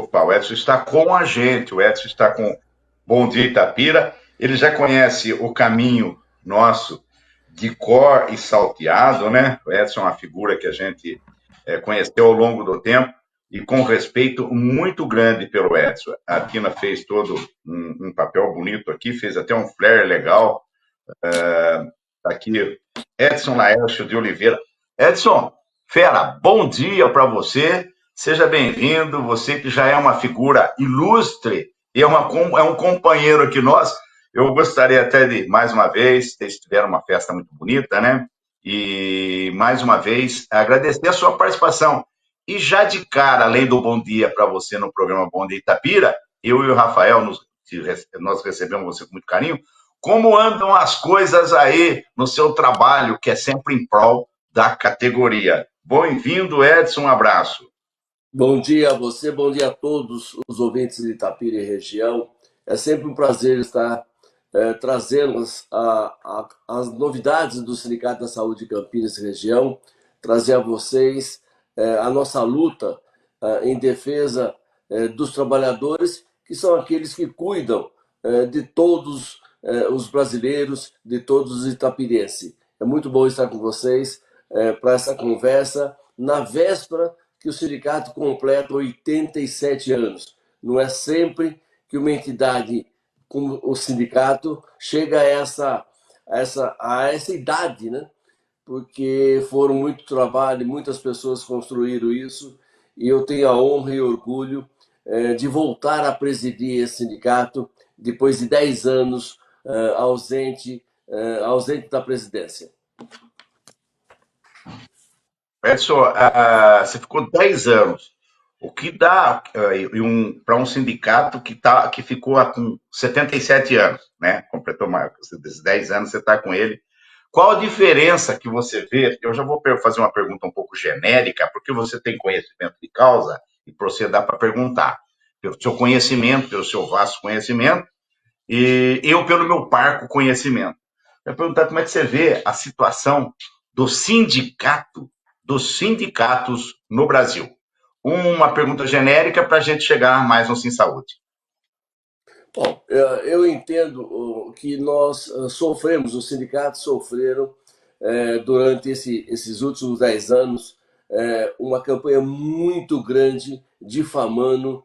Opa, o Edson está com a gente, o Edson está com Bom Dia Itapira. Ele já conhece o caminho nosso de cor e salteado, né? O Edson é uma figura que a gente conheceu ao longo do tempo e com respeito muito grande pelo Edson. A Tina fez todo um papel bonito aqui, fez até um flare legal. Aqui, Edson Laércio de Oliveira. Edson, fera, bom dia para você. Seja bem-vindo, você que já é uma figura ilustre e é um companheiro aqui nosso. Eu gostaria até de, mais uma vez, vocês tiveram uma festa muito bonita, né? E, mais uma vez, agradecer a sua participação. E já de cara, além do bom dia para você no programa Bom Dia Itapira, eu e o Rafael, nós recebemos você com muito carinho. Como andam as coisas aí no seu trabalho, que é sempre em prol da categoria? Bem-vindo, Edson, um abraço. Bom dia a você, bom dia a todos os ouvintes de Itapira e região. É sempre um prazer estar trazendo as novidades do Sindicato da Saúde de Campinas e região, trazer a vocês a nossa luta em defesa dos trabalhadores, que são aqueles que cuidam de todos os brasileiros, de todos os itapirenses. É muito bom estar com vocês para essa conversa na véspera que o sindicato completa 87 anos. Não é sempre que uma entidade como o sindicato chega a essa idade, né? Porque foram muito trabalho, muitas pessoas construíram isso, e eu tenho a honra e orgulho de voltar a presidir esse sindicato depois de 10 anos ausente da presidência. Edson, você ficou 10 anos, o que dá para um sindicato que ficou com 77 anos, né? Completou esses 10 anos, você está com ele. Qual a diferença que você vê? Eu já vou fazer uma pergunta um pouco genérica, porque você tem conhecimento de causa e você dá para perguntar. Pelo seu conhecimento, pelo seu vasto conhecimento, e eu pelo meu parco conhecimento. Eu vou perguntar como é que você vê a situação dos sindicatos no Brasil. Uma pergunta genérica para a gente chegar mais no Sim Saúde. Bom, eu entendo que nós sofremos, os sindicatos sofreram durante esses últimos 10 anos uma campanha muito grande difamando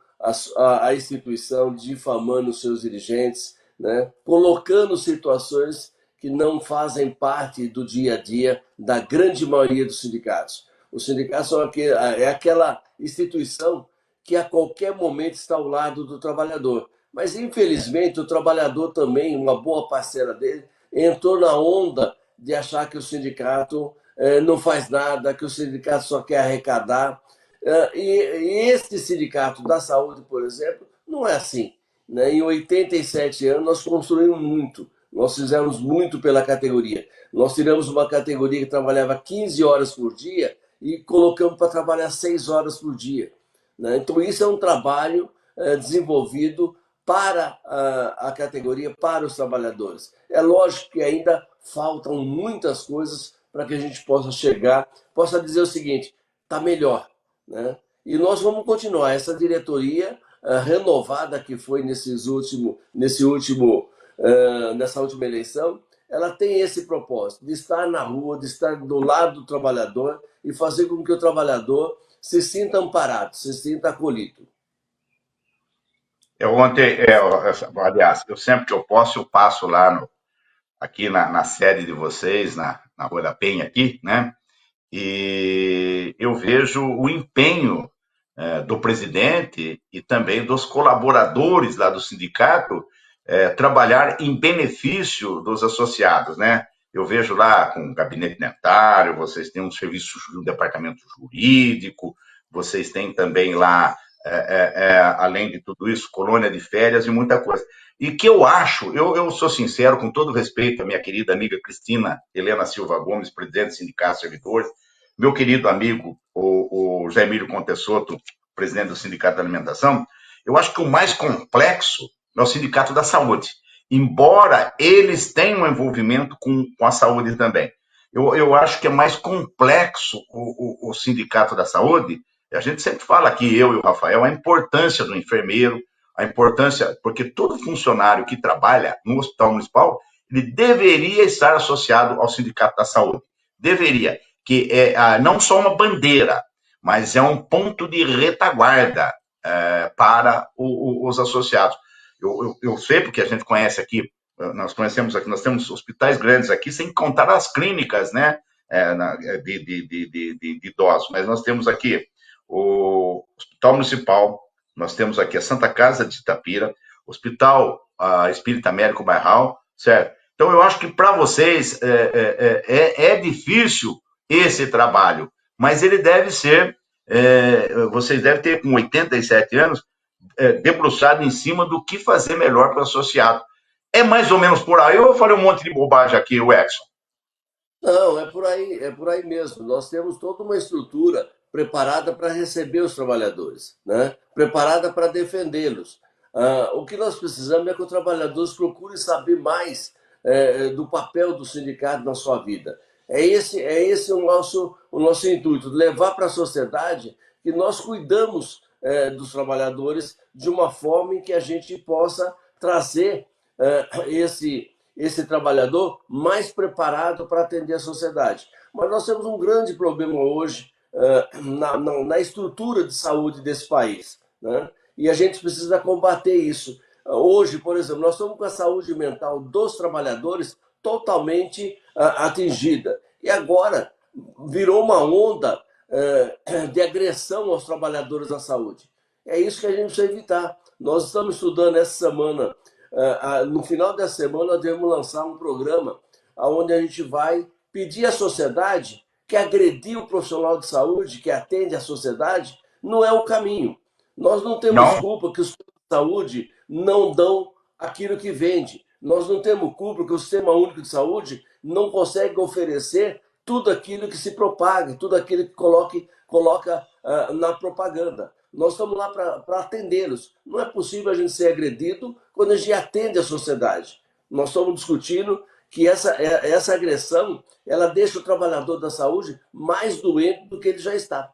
a instituição, difamando os seus dirigentes, né? Colocando situações que não fazem parte do dia a dia da grande maioria dos sindicatos. Os sindicatos é aquela instituição que a qualquer momento está ao lado do trabalhador. Mas, infelizmente, o trabalhador também, uma boa parcela dele, entrou na onda de achar que o sindicato não faz nada, que o sindicato só quer arrecadar. E este sindicato da saúde, por exemplo, não é assim, né? Em 87 anos, nós construímos muito, nós fizemos muito pela categoria. Nós tiramos uma categoria que trabalhava 15 horas por dia e colocamos para trabalhar 6 horas por dia, né? Então, isso é um trabalho desenvolvido para a categoria, para os trabalhadores. É lógico que ainda faltam muitas coisas para que a gente possa dizer o seguinte, está melhor, né? E nós vamos continuar. Essa diretoria renovada que foi nessa última eleição, ela tem esse propósito de estar na rua, de estar do lado do trabalhador e fazer com que o trabalhador se sinta amparado, se sinta acolhido. Aliás, eu sempre que eu posso, eu passo lá aqui na sede de vocês, na Rua da Penha aqui, né? E eu vejo o empenho do presidente e também dos colaboradores lá do sindicato trabalhar em benefício dos associados, né? Eu vejo lá com o gabinete dentário, vocês têm um serviço do departamento jurídico, vocês têm também lá, além de tudo isso, colônia de férias e muita coisa. E que eu acho, eu sou sincero, com todo respeito à minha querida amiga Cristina Helena Silva Gomes, presidente do Sindicato de Servidores, meu querido amigo, o José Emílio Contessoto, presidente do Sindicato da Alimentação, eu acho que o mais complexo é o Sindicato da Saúde, embora eles tenham um envolvimento com a saúde também. Eu acho que é mais complexo o Sindicato da Saúde, E a gente sempre fala aqui, eu e o Rafael, a importância do enfermeiro, a importância, porque todo funcionário que trabalha no hospital municipal, ele deveria estar associado ao Sindicato da Saúde. Deveria, que é não só uma bandeira, mas é um ponto de retaguarda para os associados. Eu sei, porque a gente conhece aqui, nós conhecemos aqui, nós temos hospitais grandes aqui, sem contar as clínicas, né, de idosos, mas nós temos aqui o Hospital Municipal, nós temos aqui a Santa Casa de Itapira, Hospital Espírita Américo Bairral, certo? Então, eu acho que para vocês é difícil esse trabalho, mas ele deve ser, vocês devem ter com 87 anos, debruçado em cima do que fazer melhor para o associado. É mais ou menos por aí, ou eu falei um monte de bobagem aqui, o Edson? Não, é por aí mesmo. Nós temos toda uma estrutura preparada para receber os trabalhadores, né? Preparada para defendê-los. O que nós precisamos é que os trabalhadores procurem saber mais do papel do sindicato na sua vida. É esse o nosso intuito, levar para a sociedade que nós cuidamos dos trabalhadores de uma forma em que a gente possa trazer esse trabalhador mais preparado para atender a sociedade. Mas nós temos um grande problema hoje na estrutura de saúde desse país, né? E a gente precisa combater isso. Hoje, por exemplo, nós estamos com a saúde mental dos trabalhadores totalmente atingida. E agora virou uma onda de agressão aos trabalhadores da saúde. É isso que a gente precisa evitar. Nós estamos estudando essa semana, no final dessa semana, nós devemos lançar um programa onde a gente vai pedir à sociedade que agredir o profissional de saúde, que atende à sociedade, não é o caminho. Nós não temos Não? culpa que os planos de saúde não dão aquilo que vende. Nós não temos culpa que o Sistema Único de Saúde não consegue oferecer tudo aquilo que se propaga, tudo aquilo que coloca na propaganda. Nós estamos lá para atendê-los. Não é possível a gente ser agredido quando a gente atende a sociedade. Nós estamos discutindo que essa agressão ela deixa o trabalhador da saúde mais doente do que ele já está.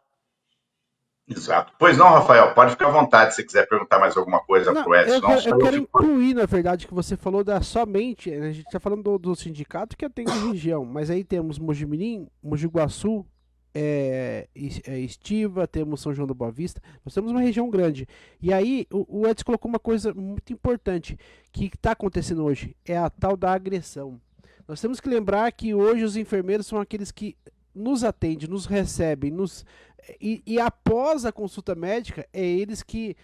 Exato. Pois não, Rafael, pode ficar à vontade se quiser perguntar mais alguma coisa Não, para o Edson. Não, eu só eu quero fico. incluir, na verdade, que você falou da somente. A gente está falando do sindicato que atende a região, mas aí temos Mojimirim, Mogi Guaçu, Estiva, temos São João da Boa Vista, nós temos uma região grande. E aí o Edson colocou uma coisa muito importante que está acontecendo hoje, é a tal da agressão. Nós temos que lembrar que hoje os enfermeiros são aqueles que nos atendem, nos recebem, e após a consulta médica, é eles que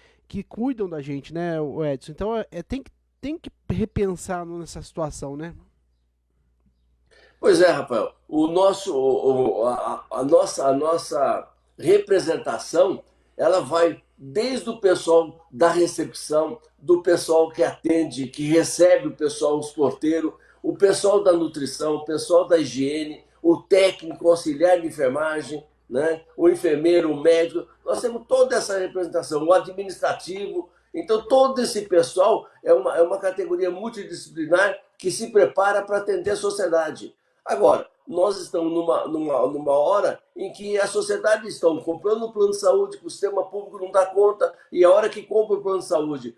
cuidam da gente, né, o Edson? Então tem que repensar nessa situação, né? Pois é, Rafael. A nossa representação, ela vai desde o pessoal da recepção, do pessoal que atende, que recebe o pessoal, os porteiros, o pessoal da nutrição, o pessoal da higiene, o técnico, o auxiliar de enfermagem, né? O enfermeiro, o médico. Nós temos toda essa representação, o administrativo. Então, todo esse pessoal é uma categoria multidisciplinar que se prepara para atender a sociedade. Agora, nós estamos numa hora em que a sociedade está comprando um plano de saúde que o sistema público não dá conta, e a hora que compra o plano de saúde,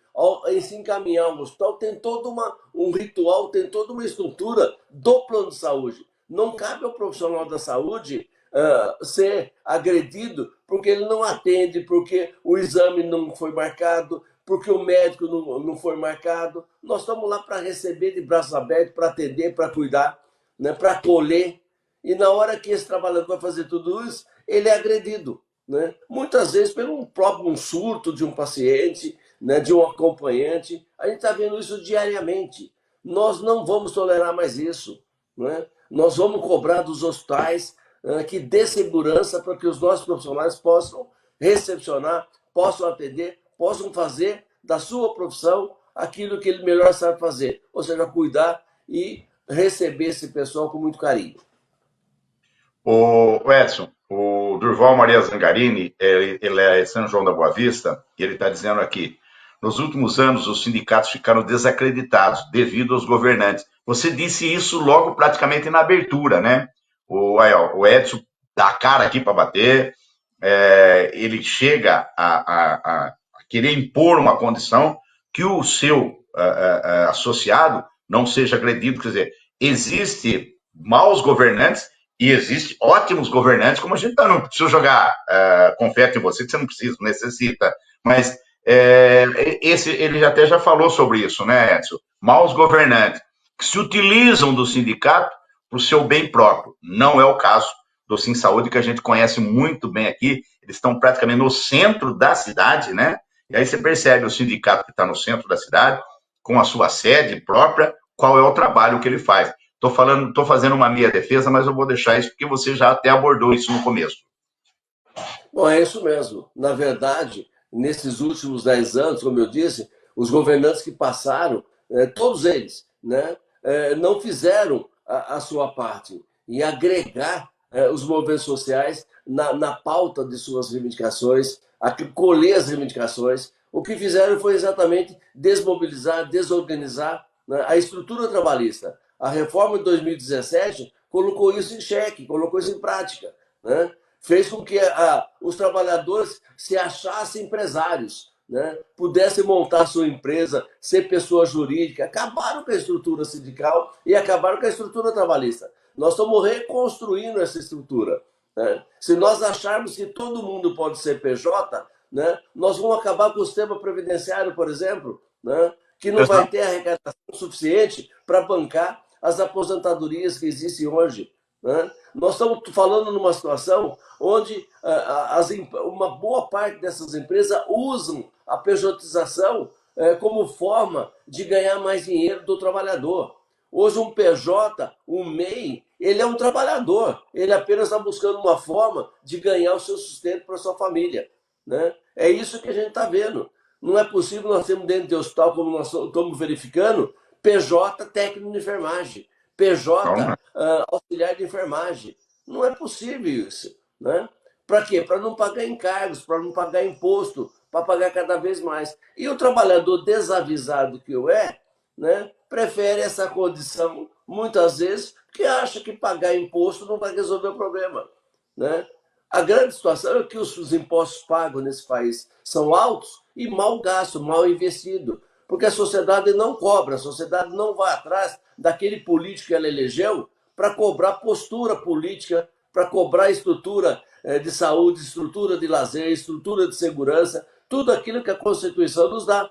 em se encaminhar ao hospital, tem todo um ritual, tem toda uma estrutura do plano de saúde. Não cabe ao profissional da saúde ser agredido porque ele não atende, porque o exame não foi marcado, porque o médico não foi marcado. Nós estamos lá para receber de braços abertos, para atender, para cuidar, né, para acolher. E na hora que esse trabalhador vai fazer tudo isso, ele é agredido, né? Muitas vezes pelo próprio surto de um paciente, né, de um acompanhante. A gente está vendo isso diariamente. Nós não vamos tolerar mais isso, né? Nós vamos cobrar dos hospitais que dê segurança para que os nossos profissionais possam recepcionar, possam atender, possam fazer da sua profissão aquilo que ele melhor sabe fazer, ou seja, cuidar e receber esse pessoal com muito carinho. O Edson, o Durval Maria Zangarini, ele é São João da Boa Vista, e ele está dizendo aqui, nos últimos anos os sindicatos ficaram desacreditados devido aos governantes. Você disse isso logo praticamente na abertura, né? O Edson dá a cara aqui para bater, ele chega a querer impor uma condição que o seu associado não seja agredido. Quer dizer, existe maus governantes e existe ótimos governantes, como a gente não precisa jogar confete em você, que você não precisa, não necessita. Mas ele até já falou sobre isso, né, Edson? Maus governantes que se utilizam do sindicato para o seu bem próprio. Não é o caso do Sim Saúde, que a gente conhece muito bem aqui. Eles estão praticamente no centro da cidade, né? E aí você percebe o sindicato que está no centro da cidade, com a sua sede própria, qual é o trabalho que ele faz. Estou fazendo uma meia defesa, mas eu vou deixar isso porque você já até abordou isso no começo. Bom, é isso mesmo. Na verdade, nesses últimos 10 anos, como eu disse, os governantes que passaram, todos eles, né, não fizeram a sua parte em agregar os movimentos sociais na pauta de suas reivindicações, colher as reivindicações. O que fizeram foi exatamente desmobilizar, desorganizar, né, a estrutura trabalhista. A reforma de 2017 colocou isso em xeque, colocou isso em prática, né? Fez com que os trabalhadores se achassem empresários, né? Pudessem montar sua empresa, ser pessoa jurídica. Acabaram com a estrutura sindical e acabaram com a estrutura trabalhista. Nós estamos reconstruindo essa estrutura, né? Se nós acharmos que todo mundo pode ser PJ, né, nós vamos acabar com o sistema previdenciário, por exemplo, né, que não vai ter arrecadação suficiente para bancar as aposentadorias que existem hoje, né? Nós estamos falando numa situação onde uma boa parte dessas empresas usam a pejotização como forma de ganhar mais dinheiro do trabalhador. Hoje um PJ, um MEI, ele é um trabalhador, ele apenas está buscando uma forma de ganhar o seu sustento para sua família, né? É isso que a gente está vendo. Não é possível nós termos dentro de hospital, como nós estamos verificando, PJ técnico de enfermagem, PJ auxiliar de enfermagem. Não é possível isso, né? Para quê? Para não pagar encargos, para não pagar imposto, para pagar cada vez mais. E o trabalhador desavisado que né, prefere essa condição, muitas vezes, porque acha que pagar imposto não vai resolver o problema, né? A grande situação é que os impostos pagos nesse país são altos e mal gastos, mal investidos, porque a sociedade não cobra, a sociedade não vai atrás daquele político que ela elegeu para cobrar postura política, para cobrar estrutura de saúde, estrutura de lazer, estrutura de segurança, tudo aquilo que a Constituição nos dá,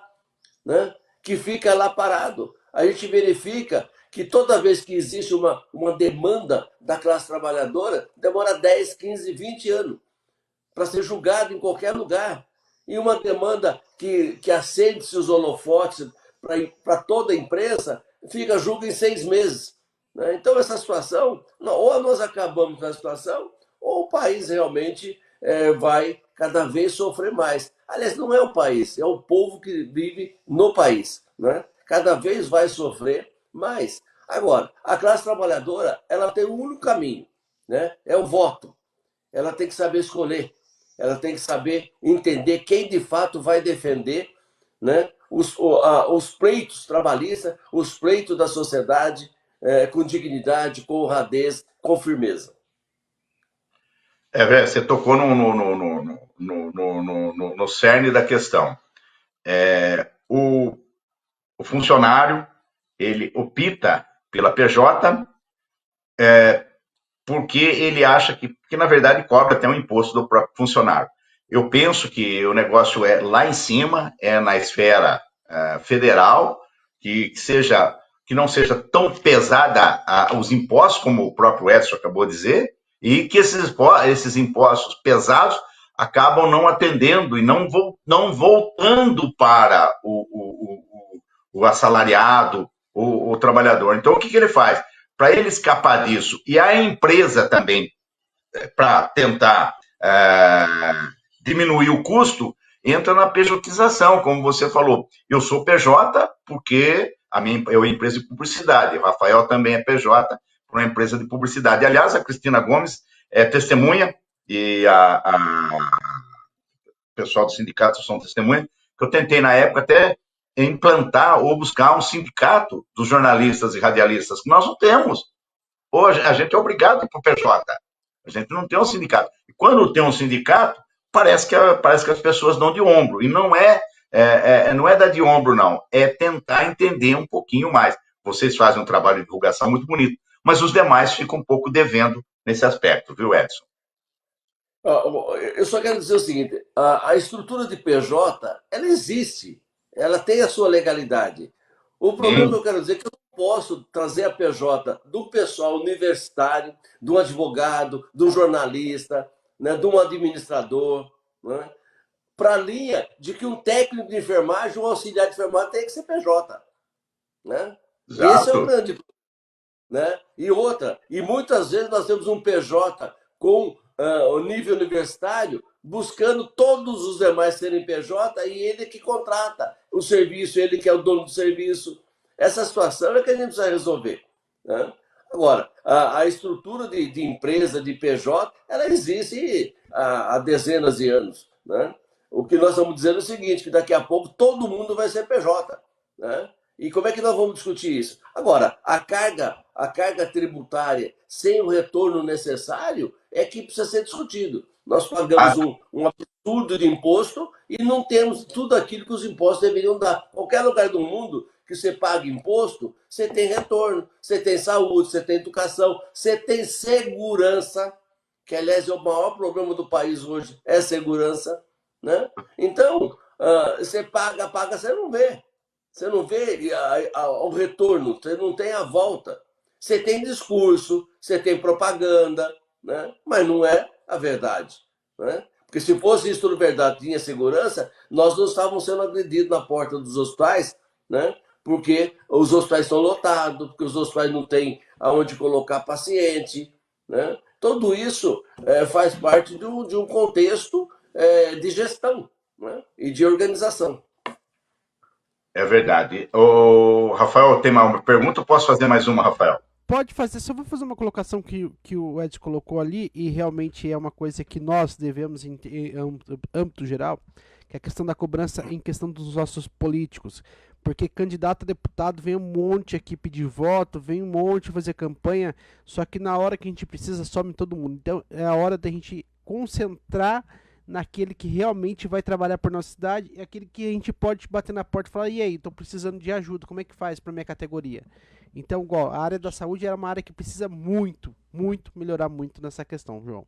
né? Que fica lá parado. A gente verifica que toda vez que existe uma demanda da classe trabalhadora, demora 10, 15, 20 anos para ser julgado em qualquer lugar. E uma demanda que acende-se os holofotes para toda a imprensa, fica julga em 6 meses. Né? Então, essa situação, ou nós acabamos com a situação, ou o país realmente vai cada vez sofrer mais. Aliás, não é o país, é o povo que vive no país, né? Cada vez vai sofrer mais. Agora, a classe trabalhadora, ela tem um único caminho, né? É o voto. Ela tem que saber escolher, ela tem que saber entender quem de fato vai defender, né, os pleitos trabalhistas, os pleitos da sociedade, com dignidade, com honradez, com firmeza. Você tocou no cerne da questão. O funcionário, ele opta pela PJ porque ele acha que, na verdade, cobra até um imposto do próprio funcionário. Eu penso que o negócio é lá em cima, é na esfera federal, que não seja tão pesada os impostos, como o próprio Edson acabou de dizer, e que esses impostos pesados acabam não atendendo e não voltando para o assalariado, o trabalhador. Então, o que ele faz? Para ele escapar disso, e a empresa também, para tentar diminuir o custo, entra na pejotização, como você falou. Eu sou PJ porque eu é empresa de publicidade, Rafael também é PJ para uma empresa de publicidade. Aliás, a Cristina Gomes é testemunha, e o pessoal do sindicato são testemunhas, que eu tentei na época até implantar ou buscar um sindicato dos jornalistas e radialistas, que nós não temos. Hoje, a gente é obrigado por PJ. A gente não tem um sindicato. E quando tem um sindicato, parece que as pessoas dão de ombro. E não é dar de ombro, não. É tentar entender um pouquinho mais. Vocês fazem um trabalho de divulgação muito bonito, mas os demais ficam um pouco devendo nesse aspecto, viu, Edson? Eu só quero dizer o seguinte: a estrutura de PJ, ela existe, ela tem a sua legalidade. O problema que Sim, eu quero dizer é que eu não posso trazer a PJ do pessoal universitário, de um advogado, de um jornalista, né, de um administrador, né, para a linha de que um técnico de enfermagem, um auxiliar de enfermagem tem que ser PJ. Né? Esse é o exato. grande, né? E outra, e muitas vezes nós temos um PJ com o nível universitário buscando todos os demais serem PJ e ele que contrata o serviço, ele que é o dono do serviço. Essa situação é que a gente precisa resolver. Né? Agora, a estrutura de empresa, de PJ, ela existe há dezenas de anos. Né? O que nós estamos dizendo é o seguinte, que daqui a pouco todo mundo vai ser PJ. Né? E como é que nós vamos discutir isso? Agora, a carga tributária sem o retorno necessário é que precisa ser discutido. Nós pagamos Ah, um absurdo de imposto e não temos tudo aquilo que os impostos deveriam dar. Qualquer lugar do mundo que você paga imposto, você tem retorno, você tem saúde, você tem educação, você tem segurança, que aliás é o maior problema do país hoje, é segurança. Né? Então, você paga, você não vê. Você não vê o retorno, você não tem a volta. Você tem discurso, você tem propaganda, né? Mas não é a verdade. Né? Porque se fosse isso tudo verdade, tinha segurança, nós não estávamos sendo agredidos na porta dos hospitais, né? Porque os hospitais estão lotados, porque os hospitais não têm aonde colocar paciente. Né? Tudo isso faz parte de um contexto de gestão, né? E de organização. é verdade. O Rafael, tem uma pergunta? Eu posso fazer mais uma, Rafael? Pode fazer, só vou fazer uma colocação que o Ed colocou ali, e realmente é uma coisa que nós devemos, em âmbito geral, que é a questão da cobrança em questão dos nossos políticos. Porque candidato a deputado vem um monte aqui pedir voto, vem um monte fazer campanha, só que na hora que a gente precisa some todo mundo. Então é a hora da gente concentrar naquele que realmente vai trabalhar por nossa cidade e aquele que a gente pode bater na porta e falar: e aí, estou precisando de ajuda, como é que faz para minha categoria? Então, igual, a área da saúde era uma área que precisa muito, muito melhorar muito nessa questão, João.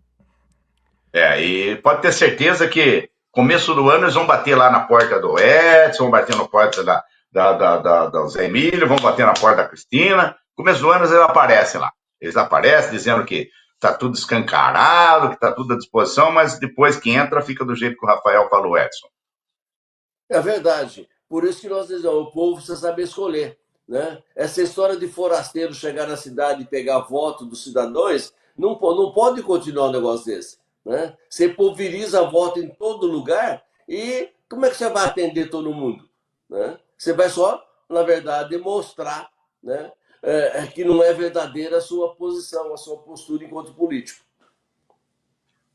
E pode ter certeza que começo do ano eles vão bater lá na porta do Edson, vão bater na porta da Zé Emílio, vão bater na porta da Cristina. Começo do ano eles aparecem lá. Eles aparecem dizendo que está tudo escancarado, que está tudo à disposição, mas depois que entra fica do jeito que o Rafael falou, Edson. É verdade. Por isso que nós dizemos, o povo precisa saber escolher. Né? Essa história de forasteiro chegar na cidade e pegar voto dos cidadãos, não pode continuar um negócio desse. Né? Você pulveriza voto em todo lugar e como é que você vai atender todo mundo? Né? Você vai só, na verdade, mostrar, né, que não é verdadeira a sua posição, a sua postura enquanto político.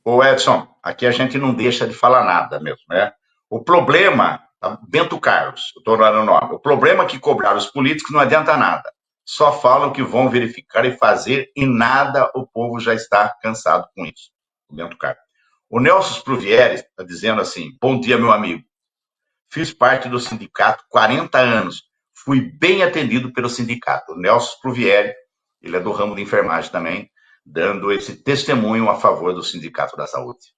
Ô Edson, aqui a gente não deixa de falar nada mesmo, né? O problema, Bento Carlos, estou no nome, o problema é que cobrar os políticos não adianta nada. Só falam que vão verificar e fazer e nada, o povo já está cansado com isso. O Bento Carlos. O Nelson Spruvieri está dizendo assim: bom dia, meu amigo. Fiz parte do sindicato 40 anos. Fui bem atendido pelo sindicato. O Nelson Spruvieri, ele é do ramo de enfermagem também, dando esse testemunho a favor do Sindicato da Saúde.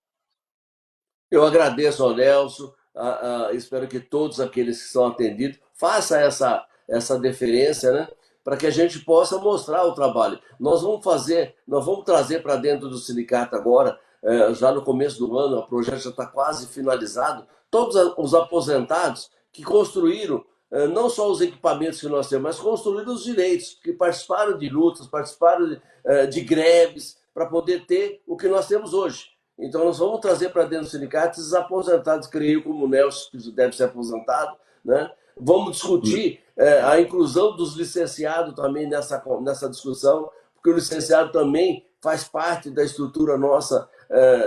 Eu agradeço ao Nelson, espero que todos aqueles que são atendidos façam essa deferência, né? Para que a gente possa mostrar o trabalho. Nós vamos trazer para dentro do sindicato agora, já no começo do ano, o projeto já está quase finalizado, todos os aposentados que construíram não só os equipamentos que nós temos, mas construíram os direitos, que participaram de lutas, participaram de greves, para poder ter o que nós temos hoje. Então, nós vamos trazer para dentro do sindicato esses aposentados, creio, como o Nelson, que deve ser aposentado, né? Vamos discutir a inclusão dos licenciados também nessa discussão, porque o licenciado também faz parte da estrutura nossa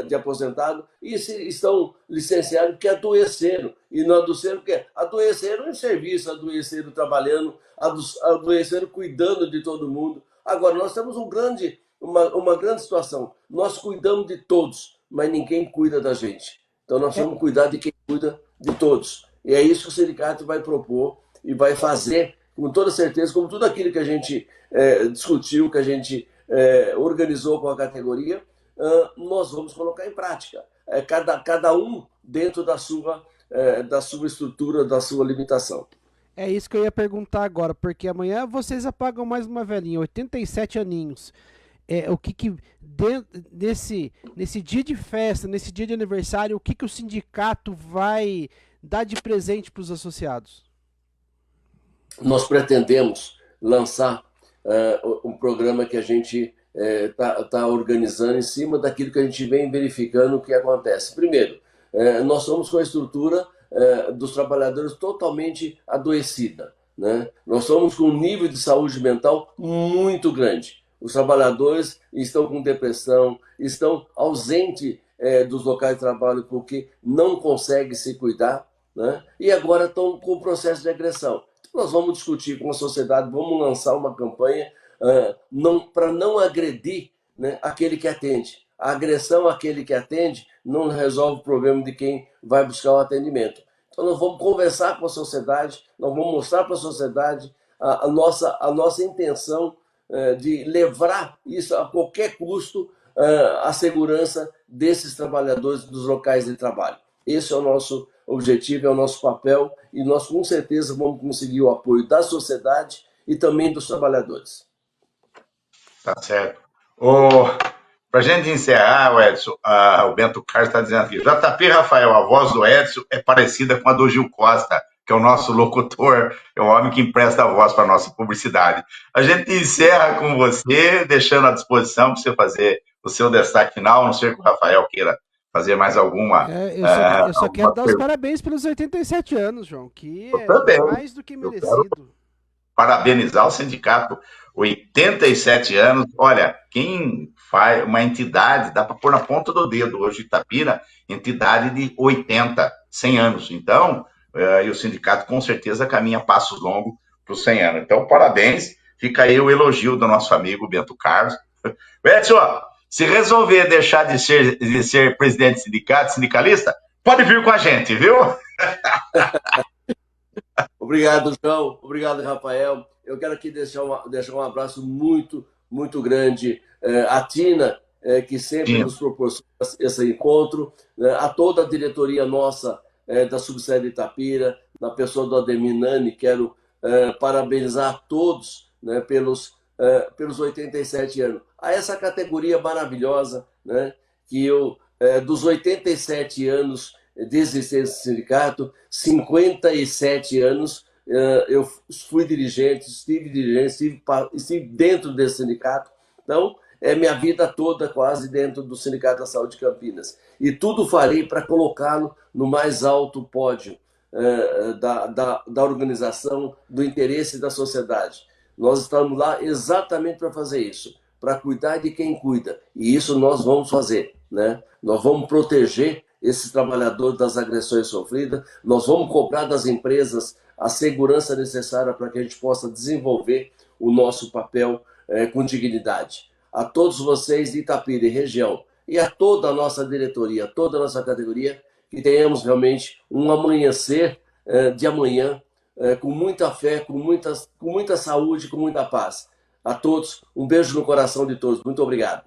de aposentado, e se estão licenciados porque adoeceram, e não adoeceram porque adoeceram em serviço, adoeceram trabalhando, adoeceram cuidando de todo mundo. Agora, nós temos um grande uma grande situação. Nós cuidamos de todos, mas ninguém cuida da gente. Então nós temos que cuidar de quem cuida de todos. E é isso que o sindicato vai propor e vai fazer, com toda certeza, como tudo aquilo que a gente discutiu, que a gente organizou com a categoria, nós vamos colocar em prática. Cada um dentro da sua estrutura, da sua limitação. É isso que eu ia perguntar agora, porque amanhã vocês apagam mais uma velhinha, 87 aninhos. O que nesse dia de festa, nesse dia de aniversário, o que o sindicato vai dar de presente para os associados? Nós pretendemos lançar um programa que a gente está organizando em cima daquilo que a gente vem verificando o que acontece. Primeiro, nós somos com a estrutura dos trabalhadores totalmente adoecida, né? Nós somos com um nível de saúde mental muito grande. Os trabalhadores estão com depressão, estão ausentes dos locais de trabalho porque não conseguem se cuidar, né? E agora estão com o processo de agressão. Então nós vamos discutir com a sociedade, vamos lançar uma campanha para não agredir, né, aquele que atende. A agressão àquele que atende não resolve o problema de quem vai buscar o atendimento. Então nós vamos conversar com a sociedade, nós vamos mostrar para a sociedade a nossa intenção de levar isso a qualquer custo, a segurança desses trabalhadores dos locais de trabalho. Esse é o nosso objetivo, é o nosso papel, e nós com certeza vamos conseguir o apoio da sociedade e também dos trabalhadores. Tá certo. Para a gente encerrar, Edson, o Bento Carlos está dizendo aqui, JP Rafael, a voz do Edson é parecida com a do Gil Costa, que é o nosso locutor, é o homem que empresta a voz para a nossa publicidade. A gente encerra com você, deixando à disposição para você fazer o seu destaque final, a não ser que o Rafael queira fazer mais alguma... eu só quero dar os parabéns pelos 87 anos, João, que é mais do que merecido. Parabenizar o sindicato, 87 anos, olha, quem faz uma entidade, dá para pôr na ponta do dedo, hoje Itapira, entidade de 80, 100 anos, então, e o sindicato com certeza caminha passos longos para os 100 anos, então parabéns, fica aí o elogio do nosso amigo Bento Carlos. Edson, se resolver deixar de ser presidente de sindicato, sindicalista, pode vir com a gente, viu? Obrigado, João. Obrigado, Rafael. Eu quero aqui deixar um abraço muito, muito grande à Tina, que sempre nos proporciona esse encontro, a toda a diretoria nossa da subsede Itapira, na pessoa do Ademir Nani. Quero parabenizar todos, né, pelos 87 anos. A essa categoria maravilhosa, né, que eu, dos 87 anos de existência do sindicato, 57 anos eu fui dirigente, estive dentro desse sindicato. Então, é minha vida toda quase dentro do Sindicato da Saúde de Campinas. E tudo farei para colocá-lo no mais alto pódio da organização, do interesse da sociedade. Nós estamos lá exatamente para fazer isso, para cuidar de quem cuida. E isso nós vamos fazer, né? Nós vamos proteger esses trabalhadores das agressões sofridas, nós vamos cobrar das empresas a segurança necessária para que a gente possa desenvolver o nosso papel com dignidade. A todos vocês de Itapira e região, e a toda a nossa diretoria, toda a nossa categoria, que tenhamos realmente um amanhecer de amanhã com muita fé, com muita saúde, com muita paz. A todos, um beijo no coração de todos. Muito obrigado.